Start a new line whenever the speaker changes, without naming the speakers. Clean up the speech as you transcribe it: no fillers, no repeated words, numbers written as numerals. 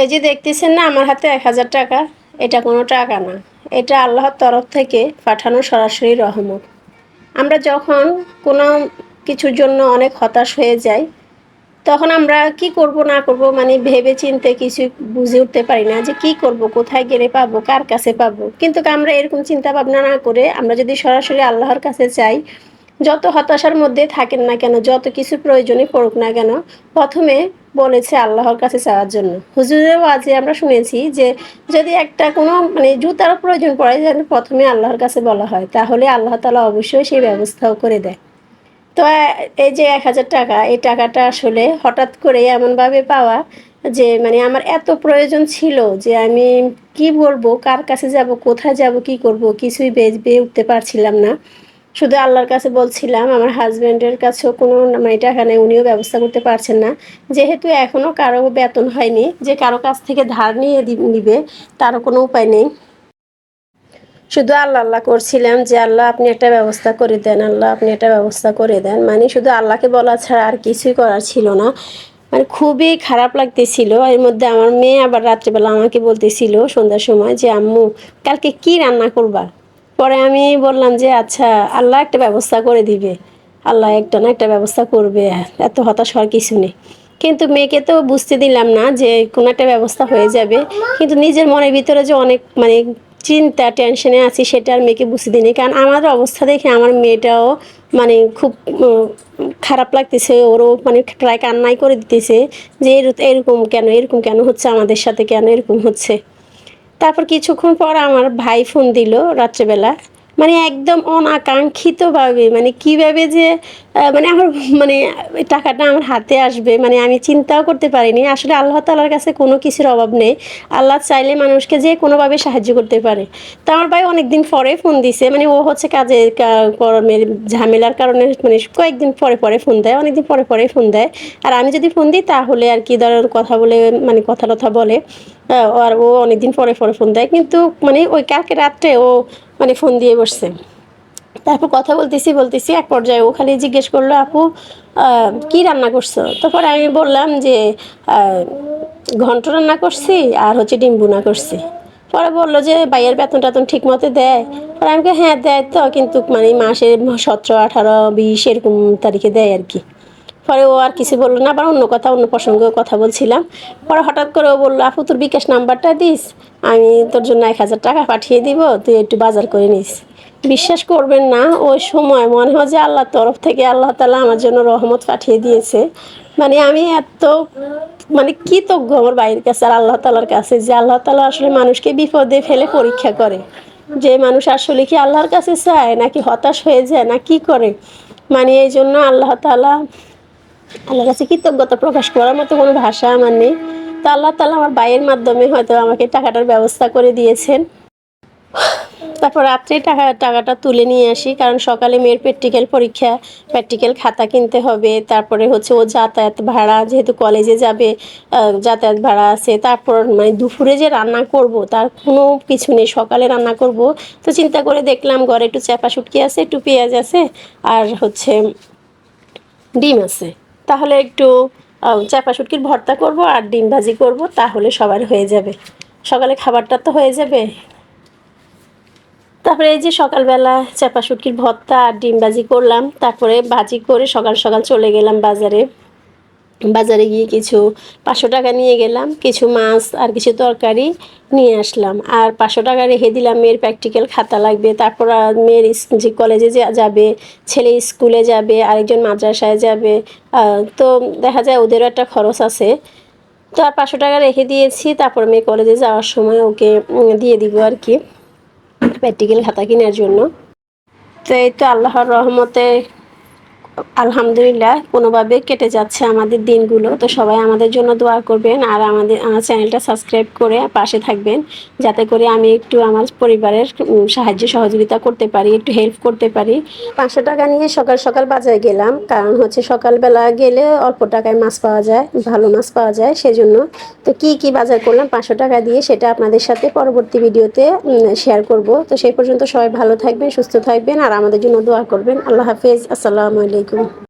এই যে দেখতেছেন না আমার হাতে ১,০০০ টাকা, এটা কোনো টাকা না। এটা আল্লাহর তরফ থেকে পাঠানো সরাসরি রহমত। আমরা যখন কোনো কিছুর জন্য অনেক হতাশ হয়ে যাই, তখন আমরা কি করব না করব মানে ভেবে চিন্তে কিছু বুঝে উঠতে পারি না যে কি করব, কোথায় গেলে পাবো, কার কাছে পাবো। কিন্তু আমরা এরকম চিন্তা ভাবনা না করে আমরা যদি সরাসরি আল্লাহর কাছে চাই, যত হতাশার মধ্যে থাকেন না কেন, যত কিছু প্রয়োজনে পড়ুক না কেন, প্রথমে বলেছে আল্লাহর কাছে চাওয়ার জন্য। হুজুরের ওয়াজে আমরা শুনেছি যে যদি একটা কোনো মানে জুতার প্রয়োজন পড়ে, যেন প্রথমে আল্লাহর কাছে বলা হয়, তাহলে আল্লাহ তাআলা অবশ্যই সেই ব্যবস্থাও করে দেয়। তো এই যে ১,০০০ টাকা, এই টাকাটা আসলে হঠাৎ করে এমনভাবে পাওয়া যে মানে আমার এত প্রয়োজন ছিল যে আমি কি বলবো, কার কাছে যাব, কোথায় যাব, কি করব, কিছুই পেয়ে উঠতে পারছিলাম না। শুধু আল্লাহর কাছে বলছিলাম। আমার হাজব্যান্ডের কাছেও কোনো মানে টাকা নেই, উনিও ব্যবস্থা করতে পারছেন না। যেহেতু এখনও কারো বেতন হয়নি যে কারো কাছ থেকে ধার নিয়ে নিবে, তারও কোনো উপায় নেই। শুধু আল্লাহ আল্লাহ করছিলাম যে আল্লাহ আপনি একটা ব্যবস্থা করে দেন, আল্লাহ আপনি একটা ব্যবস্থা করে দেন। মানে শুধু আল্লাহকে বলা ছাড়া আর কিছুই করার ছিল না। মানে খুবই খারাপ লাগতেছিল। এর মধ্যে আমার মেয়ে আবার রাত্রেবেলা আমাকে বলতেছিল সন্ধ্যার সময় যে আম্মু কালকে কি রান্না করবা। পরে আমি বললাম যে আচ্ছা, আল্লাহ একটা ব্যবস্থা করে দিবে, আল্লাহ একটা না একটা ব্যবস্থা করবে, এত হতাশ হওয়ার কিছু নেই। কিন্তু মেয়েকে তো বুঝতে দিলাম না যে কোনো একটা ব্যবস্থা হয়ে যাবে। কিন্তু নিজের মনের ভিতরে যে অনেক মানে চিন্তা টেনশনে আছি, সেটা আর মেয়েকে বুঝতে দিইনি। কারণ আমার অবস্থা দেখে আমার মেয়েটাও মানে খুব খারাপ লাগতেছে, ওরও মানে প্রায় কান্নাই করে দিতেছে যে এরকম কেন, এরকম কেন হচ্ছে আমাদের সাথে, কেন এরকম হচ্ছে। তারপর কিছুক্ষণ পর আমার ভাই ফোন দিল রাত্রেবেলা। মানে একদম অনাকাঙ্ক্ষিতভাবে, মানে কীভাবে যে মানে আমার মানে টাকাটা আমার হাতে আসবে, মানে আমি চিন্তাও করতে পারিনি। আসলে আল্লাহ তাআলার কাছে কোনো কিছুর অভাব নেই। আল্লাহ চাইলে মানুষকে যে কোনোভাবে সাহায্য করতে পারে। তো আমার ভাই অনেক দিন পরে ফোন দিছে। মানে ও হচ্ছে কাজের কর্মের ঝামেলার কারণে মানে কয়েকদিন পরে পরে ফোন দেয়, অনেকদিন পরে পরে ফোন দেয়। আর আমি যদি ফোন দিই তাহলে আর কি ধরনের কথা বলে, মানে কথা টথা বলে। আর ও অনেকদিন পরে পরে ফোন দেয়। কিন্তু মানে ওই কালকে রাত্রে ও মানে ফোন দিয়ে বসছে। তারপর কথা বলতেছি এক পর্যায়ে ও খালি জিজ্ঞেস করলো, আপু কি রান্না করছো? তারপর আমি বললাম যে ঘন্ট রান্না করছি আর হচ্ছে ডিম ভুনা করছি। পরে বললো যে ভাইয়ের বেতন টেতন ঠিক মতো দেয়? পরে আমি হ্যাঁ দেয় তো, কিন্তু মানে মাসে 17, 18, 20 এরকম তারিখে দেয় আর কি। পরে ও আর কিছু বললো না, আবার অন্য প্রসঙ্গে কথা বলছিলাম। পরে হঠাৎ করে ও বললো, আপু তোর বিকাশ নাম্বারটা দিস, আমি তোর জন্য 1,000 টাকা পাঠিয়ে দিব, তুই একটু বাজার করে নিস। বিশ্বাস করবেন না, ওই সময় মনে হয় যে আল্লাহর তরফ থেকে আল্লাহ তাআলা আমার জন্য রহমত পাঠিয়ে দিয়েছে। মানে আমি এত মানে কৃতজ্ঞ আমার ভাইয়ের কাছে আর আল্লাহ তাআলার কাছে, যে আল্লাহ তাআলা আসলে মানুষকে বিপদে ফেলে পরীক্ষা করে। যে মানুষ আসলে কি আল্লাহর কাছে চায়, নাকি হতাশ হয়ে যায়, না কি করে। মানে এই জন্য আল্লাহর কাছে কৃতজ্ঞতা প্রকাশ করার মতো কোনো ভাষা আমার নেই। তো আল্লাহ তাআলা আমার ভাইয়ের মাধ্যমে হয়তো আমাকে টাকাটার ব্যবস্থা করে দিয়েছেন। তারপর রাত্রে টাকাটা তুলে নিয়ে আসি, কারণ সকালে মেয়ের প্র্যাকটিক্যাল পরীক্ষা, প্র্যাকটিক্যাল খাতা কিনতে হবে। তারপরে হচ্ছে ও যাতায়াত ভাড়া, যেহেতু কলেজে যাবে, যাতায়াত ভাড়া আছে। তারপর মানে দুপুরে যে রান্না করব তার কোনো কিছু নেই, সকালে রান্না করব। তো চিন্তা করে দেখলাম ঘরে একটু চাপা শুটকি আছে, একটু পেঁয়াজ আছে, আর হচ্ছে ডিম আছে। তাহলে একটু চাপা শুটকির ভর্তা করব আর ডিম ভাজি করব, তাহলে সবার হয়ে যাবে, সকালে খাবারটা তো হয়ে যাবে। তারপরে এই যে সকালবেলা চাপা শুটকির ভর্তা আর ডিম ভাজি করলাম। তারপরে ভাজি করে সকাল সকাল চলে গেলাম বাজারে। বাজারে গিয়ে কিছু 500 টাকা নিয়ে গেলাম, কিছু মাছ আর কিছু তরকারি নিয়ে আসলাম। আর 500 টাকা রেখে দিলাম, মেয়ের প্র্যাকটিক্যাল খাতা লাগবে। তারপর মেয়ের যে কলেজে যাবে, ছেলে স্কুলে যাবে, আরেকজন মাদ্রাসায় যাবে। তো দেখা যায় ওদেরও একটা খরচ আছে। তো আর 500 টাকা রেখে দিয়েছি। তারপর মেয়ে কলেজে যাওয়ার সময় ওকে দিয়ে দিব আর কি, প্র্যাকটিক্যাল খাতা কেনার জন্য। তো এই তো আল্লাহর রহমতে আলহামদুলিল্লাহ কোনোভাবে কেটে যাচ্ছে আমাদের দিনগুলো। তো সবাই আমাদের জন্য দোয়া করবেন, আর আমার চ্যানেলটা সাবস্ক্রাইব করে পাশে থাকবেন, যাতে করে আমি একটু আমার পরিবারের সাহায্য সহযোগিতা করতে পারি, একটু হেল্প করতে পারি। 500 টাকা নিয়ে সকাল সকাল বাজারে গেলাম, কারণ হচ্ছে সকালবেলা গেলে অল্প টাকায় মাছ পাওয়া যায়, ভালো মাছ পাওয়া যায়, সেজন্য। তো কি বাজার করলাম 500 টাকা দিয়ে, সেটা আপনাদের সাথে পরবর্তী ভিডিওতে শেয়ার করব। তো সেই পর্যন্ত সবাই ভালো থাকবেন, সুস্থ থাকবেন, আর আমাদের জন্য দোয়া করবেন। আল্লাহ হাফেজ, আসসালামু আলাইকুম।